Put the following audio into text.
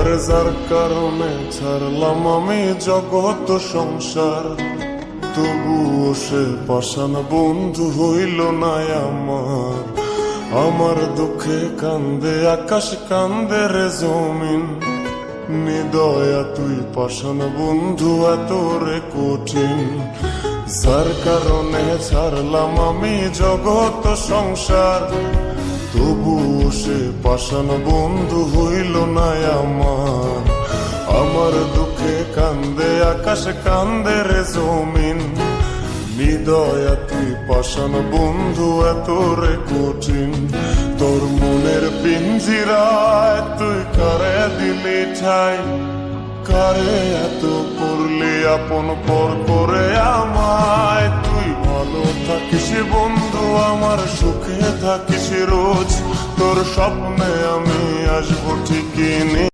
আরে যার কারণে ছাড়লাম আমি জগৎ সংসার, তবুও সে পাষাণ বন্ধু হইল না আমার। আমার দুঃখে কান্দে আকাশ, কান্দে রে জমিন, নিদয়া তুই পাষাণ বন্ধু এত রে কঠিন। যার কারণে ছাড়লাম আমি জগৎ সংসার, তবুও সে পাষাণ বন্ধু হইল না আমার। আমার দুঃখে কান্দে আকাশ, কান্দে রে জমিন, নিদয়া তুই পাষাণ বন্ধু এত রে কঠিন। তোর মনের পিঞ্জিরায় তুই কারে দিলি ঠাই, কারে এত করলি আপন পর করে আমায়। তুই ভালো থাকিস বন্ধু আমার, সুখে থাকিস রোজ, তোর স্বপ্নে আমি আসবো ঠিকই।